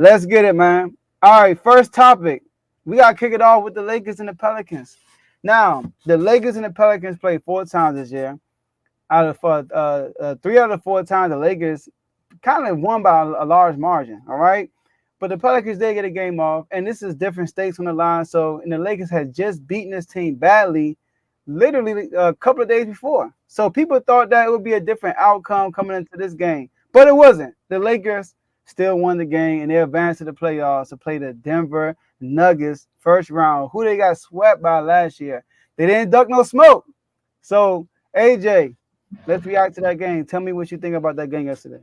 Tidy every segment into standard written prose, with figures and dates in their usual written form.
Let's get it, man. All right, first topic. We got to kick it off with the Lakers and the Pelicans. Now, the Lakers and the Pelicans played 4 times this year. Out of 3 out of 4 times, the Lakers kind of won by a large margin. All right, but the Pelicans did get a game off, and this is different stakes on the line. So, and the Lakers had just beaten this team badly, literally a couple of days before. So people thought that it would be a different outcome coming into this game, but it wasn't. The Lakers still won the game, and they advanced to the playoffs to play the Denver Nuggets first round, who they got swept by last year. They didn't duck no smoke. So, AJ, let's react to that game. Tell me what you think about that game yesterday.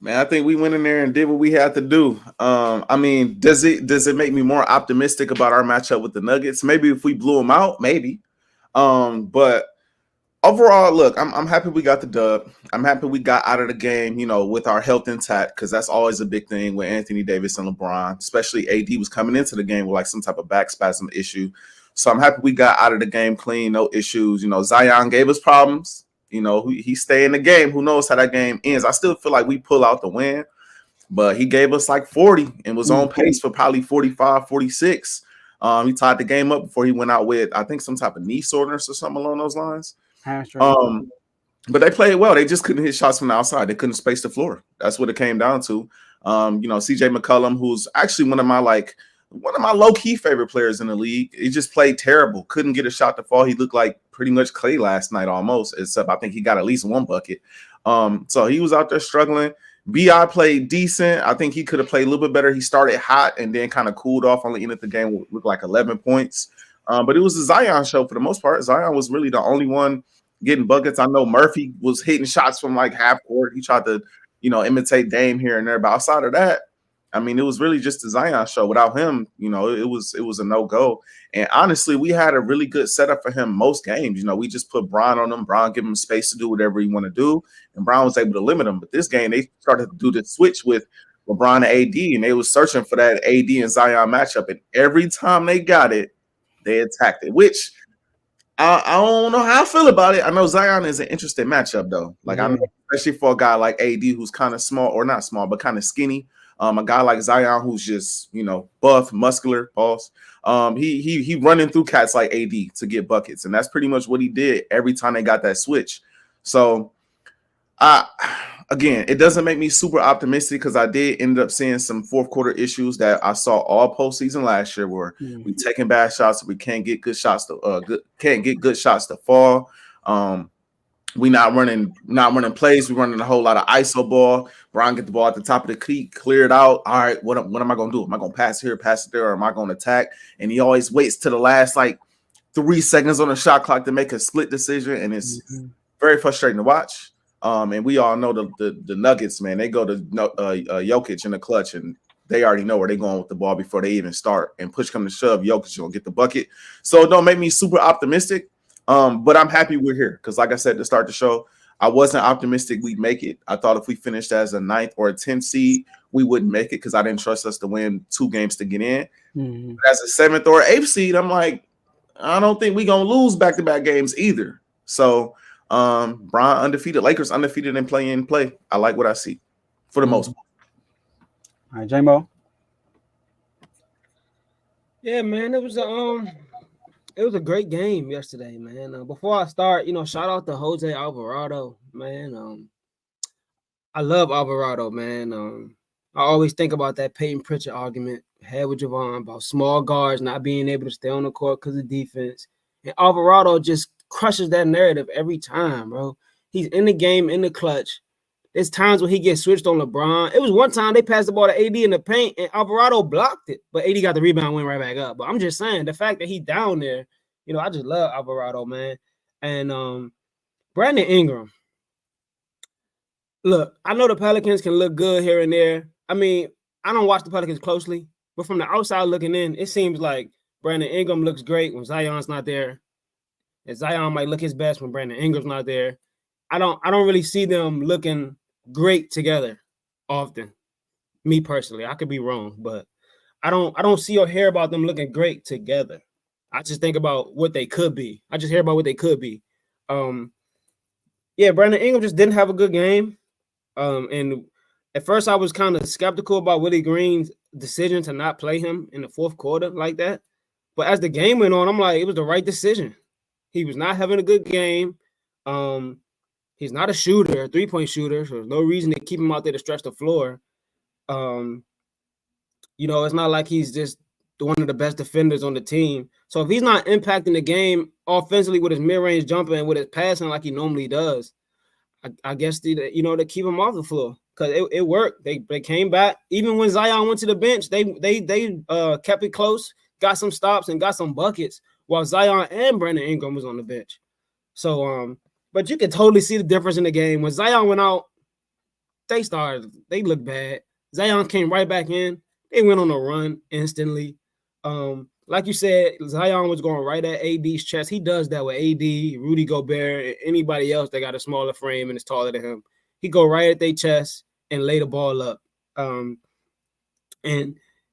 Man, I think we went in there and did what we had to do. I mean, does it make me more optimistic about our matchup with the Nuggets? Maybe if we blew them out, maybe. But overall, look, I'm happy we got the dub. I'm happy we got out of the game, with our health intact, because that's always a big thing with Anthony Davis and LeBron, especially AD was coming into the game with like some type of back spasm issue. So I'm happy we got out of the game clean, no issues. Zion gave us problems. He stay in the game. Who knows how that game ends? I still feel like we pull out the win, but he gave us like 40 and was on pace for probably 45, 46. He tied the game up before he went out with, I think, some type of knee soreness or something along those lines. But they played well. They just couldn't hit shots from the outside. They couldn't space the floor. That's what it came down to. CJ McCollum, who's actually one of my low-key favorite players in the league. He just played terrible. Couldn't get a shot to fall. He looked like pretty much Clay last night almost, except I think he got at least one bucket. So he was out there struggling. B.I. played decent. I think he could have played a little bit better. He started hot and then kind of cooled off on the end of the game with like 11 points. But it was a Zion show for the most part. Zion was really the only one getting buckets. I know Murphy was hitting shots from like half court. He tried to, imitate Dame here and there. But outside of that, I mean, it was really just a Zion show. Without him, it was a no-go. And honestly, we had a really good setup for him most games. We just put Bron on him. Bron give him space to do whatever he want to do. And Bron was able to limit him. But this game, they started to do the switch with LeBron and AD, and they was searching for that AD and Zion matchup. And every time they got it, they attacked it, which I don't know how I feel about it. I know Zion is an interesting matchup, though. Like, I know, especially for a guy like AD who's kind of small, or not small, but kind of skinny. A guy like Zion who's just, buff, muscular, boss. He running through cats like AD to get buckets, and that's pretty much what he did every time they got that switch. So, again, it doesn't make me super optimistic because I did end up seeing some fourth quarter issues that I saw all postseason last year, where we taking bad shots, we can't get good shots to fall. We not running plays. We running a whole lot of ISO ball. Bron get the ball at the top of the key, clear it out. All right, what am I going to do? Am I going to pass here, pass it there, or am I going to attack? And he always waits to the last 3 seconds on the shot clock to make a split decision, and it's very frustrating to watch. And we all know the Nuggets, man. They go to Jokic in the clutch, and they already know where they're going with the ball before they even start. And push come to shove, Jokic will get the bucket. So it don't make me super optimistic. But I'm happy we're here because, like I said to start the show, I wasn't optimistic we'd make it. I thought if we finished as a 9th or a 10th seed, we wouldn't make it because I didn't trust us to win 2 games to get in. But as a 7th or 8th seed, I'm like, I don't think we're going to lose back-to-back games either. So, Bron undefeated. Lakers undefeated in play. I like what I see for the most part. All right, J-Mo. Yeah, man, it was a great game yesterday, man. Before I start, shout out to Jose Alvarado, man. I love Alvarado, man. I always think about that Peyton Pritchard argument had with Javon about small guards not being able to stay on the court because of defense. And Alvarado just crushes that narrative every time, bro. He's in the game, in the clutch. There's times when he gets switched on LeBron. It was one time they passed the ball to AD in the paint, and Alvarado blocked it. But AD got the rebound, went right back up. But I'm just saying, the fact that he's down there, I just love Alvarado, man. And Brandon Ingram. Look, I know the Pelicans can look good here and there. I mean, I don't watch the Pelicans closely, but from the outside looking in, it seems like Brandon Ingram looks great when Zion's not there. And Zion might look his best when Brandon Ingram's not there. I don't really see them looking great together often. Me personally, I could be wrong, but I don't see or hear about them looking great together. I just think about what they could be. I just hear about what they could be. Brandon Ingram just didn't have a good game. And At first, I was kind of skeptical about Willie Green's decision to not play him in the fourth quarter like that. But as the game went on, I'm like, it was the right decision. He was not having a good game. Um, he's not a shooter, a 3-point shooter, so there's no reason to keep him out there to stretch the floor. It's not like he's just one of the best defenders on the team. So if he's not impacting the game offensively with his mid-range jumper and with his passing like he normally does, I guess to keep him off the floor, because it worked. They came back. Even when Zion went to the bench, they kept it close, got some stops and got some buckets while Zion and Brandon Ingram was on the bench. So but you can totally see the difference in the game. When Zion went out, they looked bad. Zion came right back in. They went on a run instantly. Like you said, Zion was going right at AD's chest. He does that with AD, Rudy Gobert, anybody else that got a smaller frame and is taller than him. He go right at their chest and lay the ball up. And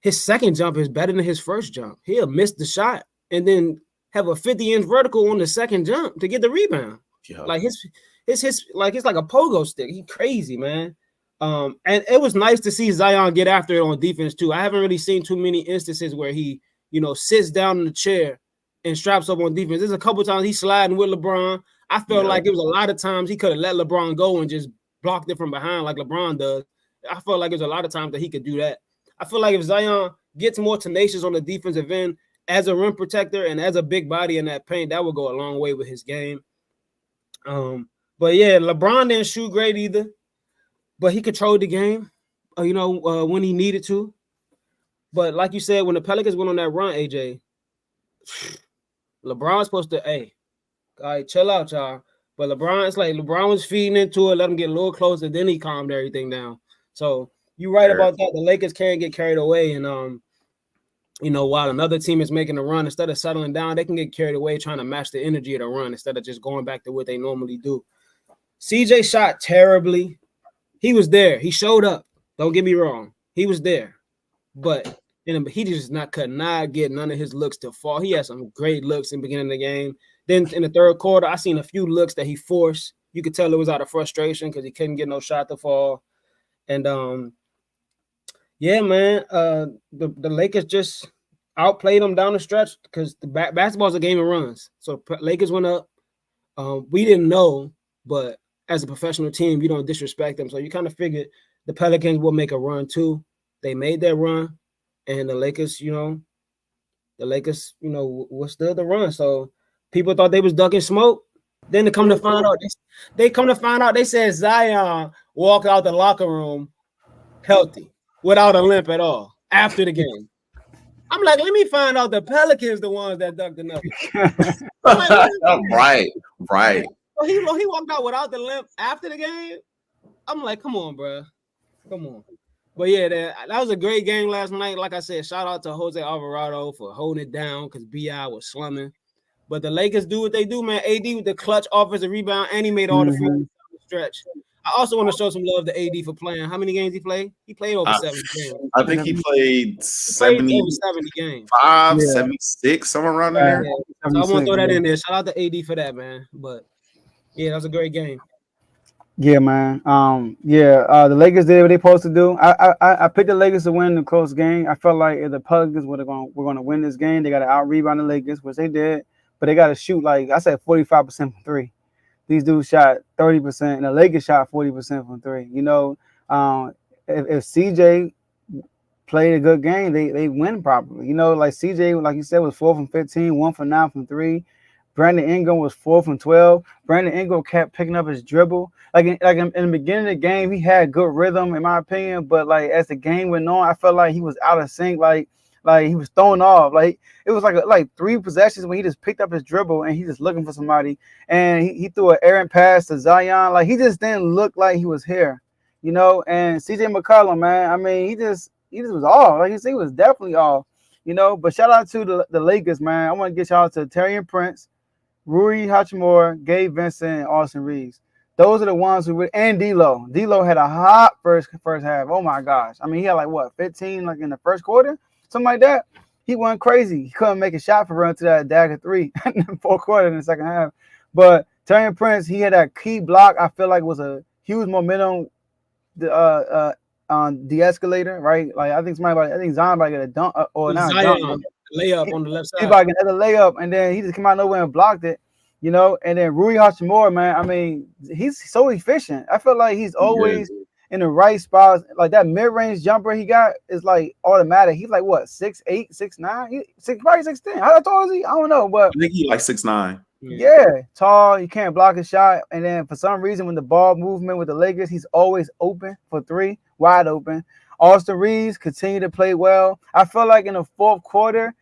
his second jump is better than his first jump. He'll miss the shot and then have a 50-inch vertical on the second jump to get the rebound. Yeah. Like it's like a pogo stick. He crazy, man. And it was nice to see Zion get after it on defense too. I haven't really seen too many instances where he, sits down in the chair and straps up on defense. There's a couple times he's sliding with LeBron. I felt like it was a lot of times he could have let LeBron go and just blocked it from behind like LeBron does. I felt like there's a lot of times that he could do that. I feel like if Zion gets more tenacious on the defensive end as a rim protector and as a big body in that paint, that would go a long way with his game. But yeah, LeBron didn't shoot great either, but he controlled the game, when he needed to. But like you said, when the Pelicans went on that run, AJ, LeBron's supposed to, all right, chill out, y'all. But LeBron was feeding into it, let him get a little closer, then he calmed everything down. So you're right about that. The Lakers can't get carried away. And, while another team is making a run, instead of settling down, they can get carried away trying to match the energy of the run instead of just going back to what they normally do. CJ shot terribly. He was there. He showed up. Don't get me wrong. He was there. But he just could not get none of his looks to fall. He had some great looks in the beginning of the game. Then in the third quarter, I seen a few looks that he forced. You could tell it was out of frustration because he couldn't get no shot to fall. And yeah, man, the Lakers just outplayed them down the stretch because the basketball's a game of runs. So Lakers went up. We didn't know, but as a professional team, you don't disrespect them. So you kind of figured the Pelicans will make a run too. They made their run, and the Lakers, withstood the run. So people thought they was ducking smoke. Then they come to find out, they said Zion walked out the locker room healthy, without a limp at all after the game. I'm like, let me find out the Pelicans the ones that ducked the Nuggets. Right. So he walked out without the limp after the game. I'm like, come on, bro. Come on. But yeah, that was a great game last night. Like I said, shout out to Jose Alvarado for holding it down because B.I. was slumming. But the Lakers do what they do, man. AD with the clutch offensive rebound, and he made all the free throws down the stretch. I also want to show some love to AD for playing. How many games he played? He played over 70 games. I think he played 70 games. 76, somewhere around there. Yeah. So I want to throw that in there. Shout out to AD for that, man. But yeah, that was a great game. Yeah, man. The Lakers did what they supposed to do. I picked the Lakers to win the close game. I felt like if the Pelicans were going to win this game, they got to out-rebound the Lakers, which they did. But they got to shoot, like I said, 45% from three. These dudes shot 30%, and the Lakers shot 40% from three. If CJ played a good game, they win probably. Like CJ, like you said, was 4 from 15, 1 for 9 from three. Brandon Ingram was 4 from 12. Brandon Ingram kept picking up his dribble. Like in the beginning of the game, he had good rhythm, in my opinion. But like as the game went on, I felt like he was out of sync. Like he was thrown off. Like it was like 3 possessions when he just picked up his dribble and he just looking for somebody. And he threw an errant pass to Zion. Like he just didn't look like he was here, And CJ McCollum, man, I mean, he just was off. Like you said, he was definitely off. But shout out to the Lakers, man. I want to get shout out to Taurean Prince, Rui Hachimura, Gabe Vincent, and Austin Reeves. Those are the ones who and D'Lo. D'Lo had a hot first half. Oh my gosh! I mean, he had 15 in the first quarter, something like that. He went crazy. He couldn't make a shot for run to that dagger 3 in the fourth quarter in the second half. But Taurean Prince, he had that key block. I feel like was a huge momentum de-escalator, right? Like I think I think Zion about to get a dunk or not a dunk, but Zion layup on the left he side. about to get another layup, and then he just came out of nowhere and blocked it, you know. And then Rui Hachimura, man, I mean, he's so efficient. I feel like he's Yeah. always in the right spots. Like that mid-range jumper he got is like automatic. He's like what 6'8", 6'9", probably 6'10". How tall is he? I don't know, but I think he like 6'9". yeah, tall. He can't block a shot, and then for some reason, when the ball movement with the Lakers, he's always open for three, wide open. Austin Reeves continue to play well. I feel like in the fourth quarter,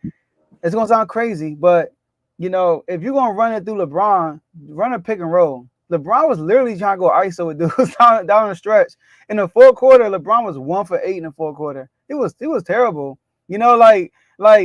it's gonna sound crazy, but you know, if you're gonna run it through LeBron, run a pick and roll. LeBron was literally trying to go ISO with dudes down the stretch. In the fourth quarter, LeBron was 1 for 8 in the fourth quarter. It was terrible. You know, like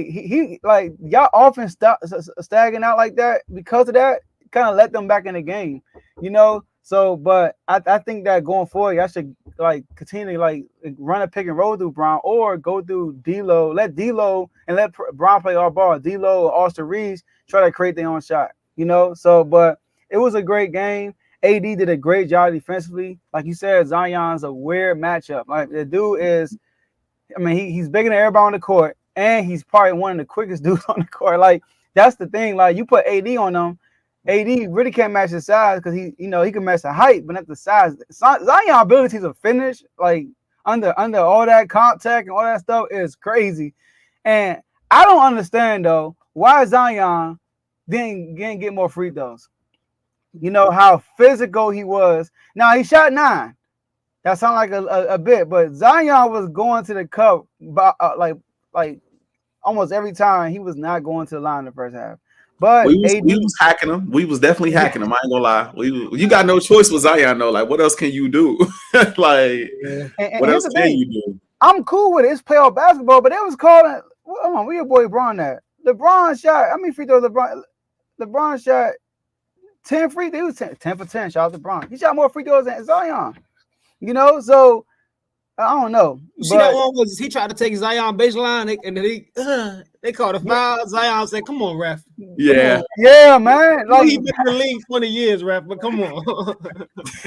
he like y'all often staggering out like that because of that. Kind of let them back in the game. You know, so but I think that going forward, y'all should like continue like run a pick and roll through Brown or go through D'Lo, let D'Lo and let Brown play all ball. D'Lo or Austin Reeves try to create their own shot. You know, so but it was a great game. AD did a great job defensively. Like you said, Zion's a weird matchup. Like the dude is, I mean, he's bigger than everybody on the court, and he's probably one of the quickest dudes on the court. Like that's the thing. Like you put AD on him, AD really can't match his size because he can match the height, but not the size. Zion ability to finish like under all that contact and all that stuff is crazy. And I don't understand though why Zion didn't get more free throws. You know how physical he was. Now he shot 9. That sounds like a bit, but Zion was going to the cup by, like almost every time. He was not going to the line in the first half. But We AD was hacking him. We was definitely hacking him. I ain't gonna lie. You got no choice with Zion though. Like, what else can you do? Like, and what here's else the can thing. you do? I'm cool with it. It's playoff basketball, but it was calling. Come on, where your boy LeBron at? LeBron shot. How many free throws LeBron shot 10 free throws. He was 10 for 10. Shout out to LeBron. He shot more free throws than Zion. You know, so I don't know. You see that But one was he tried to take Zion baseline and then they called a foul. Zion said, "Come on, ref. Yeah. Come on. yeah, man. Like He's been in the league 20 years, ref, but come on."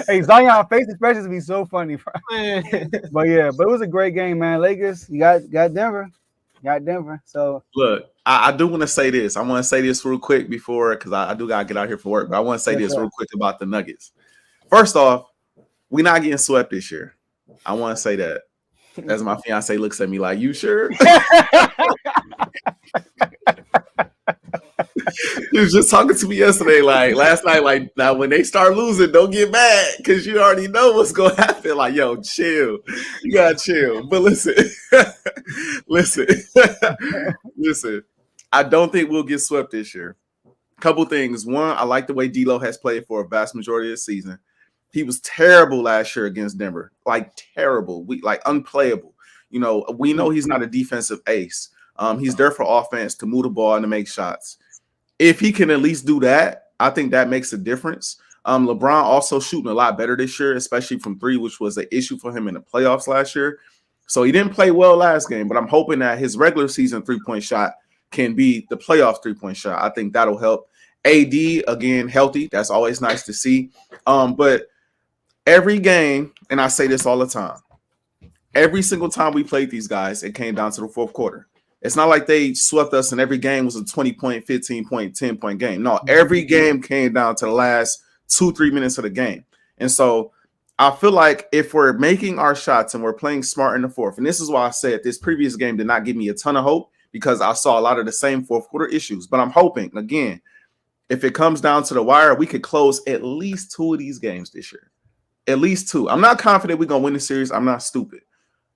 hey, Zion face expressions be so funny, bro. Man. But yeah, but it was a great game, man. Lakers, you got Denver. Got Denver. So Look, I do want to say this. I want to say this real quick before because I do gotta get out here for work. But I want to say this real quick about the Nuggets. First off, we're not getting swept this year. I want to say that. As my fiance looks at me like, "You sure?" He was just talking to me yesterday, like last night, like now when they start losing, don't get mad because you already know what's gonna happen. Like, yo, chill. You gotta chill. But listen, listen, listen. I don't think we'll get swept this year. Couple things. One, I like the way D'Lo has played for a vast majority of the season. He was terrible last year against Denver, like terrible, like unplayable. You know, we know he's not a defensive ace. He's there for offense to move the ball and to make shots. If he can at least do that, I think that makes a difference. LeBron also shooting a lot better this year, especially from three, which was an issue for him in the playoffs last year. So he didn't play well last game, but I'm hoping that his regular season 3-point shot can be the playoff 3-point shot. I think that'll help. AD, again, healthy. That's always nice to see. But every game, and I say this all the time, every single time we played these guys, it came down to the fourth quarter. It's not like they swept us and every game was a 20-point, 15-point, 10-point game. No, every game came down to the last 2-3 minutes of the game. And so I feel like if we're making our shots and we're playing smart in the fourth, and this is why I said this previous game did not give me a ton of hope because I saw a lot of the same fourth quarter issues. But I'm hoping, again, if it comes down to the wire, we could close at least 2 of these games this year. At least 2. I'm not confident we're going to win the series. I'm not stupid.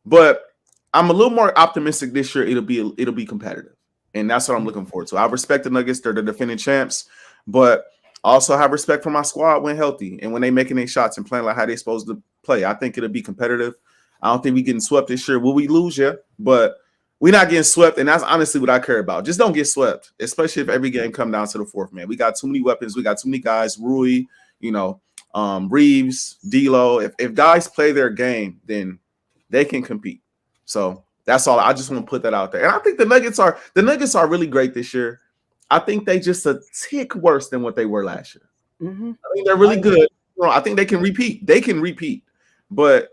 But I'm a little more optimistic this year. It'll be competitive, and that's what I'm looking forward to. I respect the Nuggets; they're the defending champs, but I also have respect for my squad when healthy and when they making their shots and playing like how they're supposed to play. I think it'll be competitive. I don't think we getting swept this year. Will we lose? Yeah, but we're not getting swept, and that's honestly what I care about. Just don't get swept, especially if every game come down to the fourth man. We got too many weapons. We got too many guys. Rui, Reeves, D'Lo. If guys play their game, then they can compete. So that's all. I just want to put that out there. And I think the Nuggets are really great this year. I think they just a tick worse than what they were last year. mm-hmm. I think they're really good. I think they can repeat. But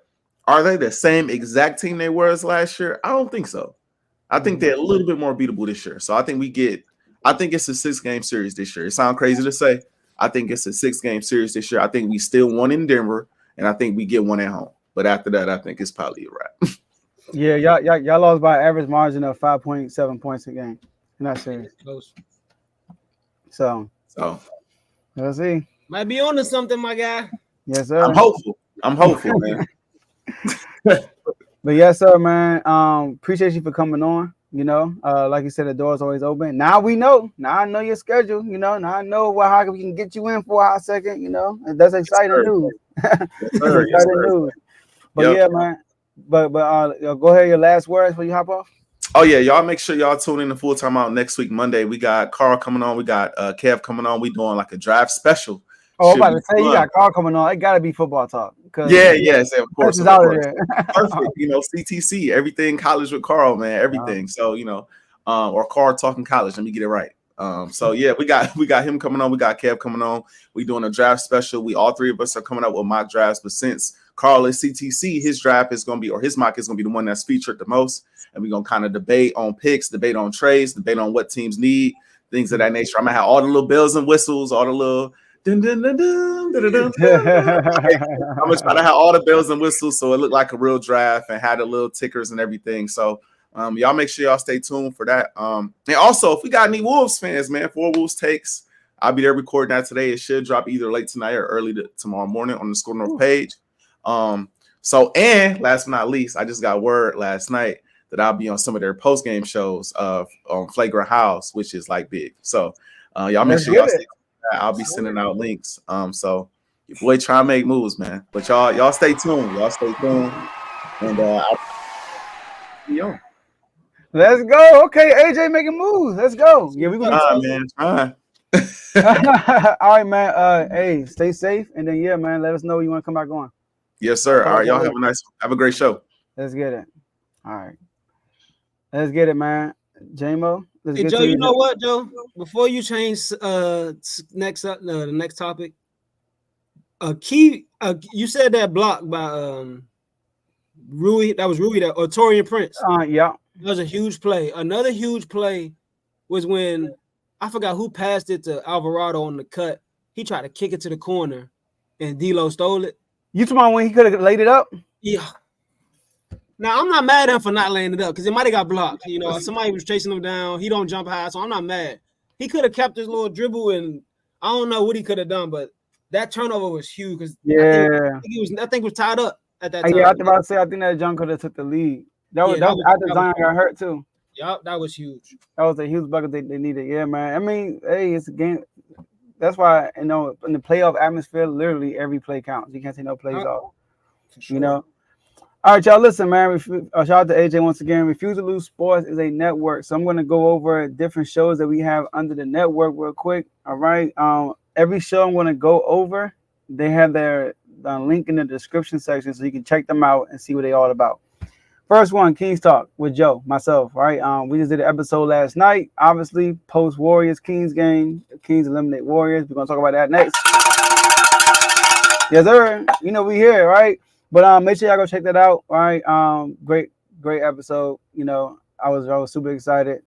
Are they the same exact team they were as last year? I don't think so. I think they're a little bit more beatable this year. So I think it's a 6-game series this year. It sounds crazy to say. I think it's a 6-game series this year. I think we still won in Denver, and I think we get one at home. But after that, I think it's probably a wrap. Yeah, y'all lost by an average margin of 5.7 points a game in that series. So let's see. Might be on to something, my guy. Yes, sir. I'm hopeful, man. But yes, sir, man. Appreciate you for coming on. You know, like you said, the door's always open. Now we know. Now I know your schedule. You know, now I know how we can get you in for a hot second. You know, and that's exciting news. Yes, sir. Exciting news. But yeah, man. But go ahead. Your last words before you hop off. Oh yeah, y'all make sure y'all tune in to Full Time Out next week, Monday. We got Carl coming on. We got Kev coming on. We doing like a draft special. Oh, I'm about to say you got Carl coming on. It gotta be football talk. Yes, of course. Out of there. Perfect, CTC, everything college with Carl, man, everything. So or Carl talking college. Let me get it right. So yeah, we got him coming on. We got Kev coming on. We doing a draft special. We all three of us are coming up with mock drafts. But since Carl is CTC, his draft is gonna be, or his mock is gonna be the one that's featured the most. And we're gonna kind of debate on picks, debate on trades, debate on what teams need, things of that nature. I'm gonna have all the little bells and whistles, all the little dun, dun, dun, dun, dun, dun, dun. I'm gonna try to have all the bells and whistles so it looked like a real draft and had the little tickers and everything. So y'all make sure y'all stay tuned for that. And also, if we got any Wolves fans, man, 4 Wolves takes, I'll be there recording that today. It should drop either late tonight or early tomorrow morning on the Score North page. So, and last but not least, I just got word last night that I'll be on some of their post-game shows on Flagrant House, which is like big. So y'all make sure y'all stay tuned. I'll be sending out links. So your boy trying to make moves, man. But y'all stay tuned. Y'all stay tuned. And I'll be on. Let's go. Okay, AJ making moves. Let's go. Yeah, we're gonna man. Fine. All right, man. Hey, stay safe, and then man, let us know when you want to come back on. Yes, sir. All right, y'all have a great show. Let's get it. All right. Let's get it, man. J-Mo. Hey, Joe, you know what, Joe? Before you change the next topic, you said that block by Rui, that was Rui, or Torian Prince. Yeah. That was a huge play. Another huge play was when I forgot who passed it to Alvarado on the cut. He tried to kick it to the corner, and D'Lo stole it. You talking about when he could have laid it up? Yeah. Now, I'm not mad at him for not laying it up because it might have got blocked. You know, somebody was chasing him down. He don't jump high, so I'm not mad. He could have kept his little dribble, and I don't know what he could have done, but that turnover was huge because I think was tied up at that time. Yeah, I was about to say, I think that John could have took the lead. That was after Zion got hurt, too. Yep, that was huge. That was a huge bucket they needed. Yeah, man. I mean, hey, it's a game. That's why, in the playoff atmosphere, literally every play counts. You can't take no plays off. Sure. All right, y'all, listen, man. Shout out to AJ once again. Refuse to Lose Sports is a network. So I'm going to go over different shows that we have under the network real quick. All right. Every show I'm going to go over, they have their link in the description section so you can check them out and see what they're all about. First one, Kings Talk with Joe, myself, right? We just did an episode last night. Obviously, post-Warriors Kings game. The Kings eliminate Warriors. We're going to talk about that next. Yes, sir. We here, right? But make sure y'all go check that out, all right? Great episode. I was super excited.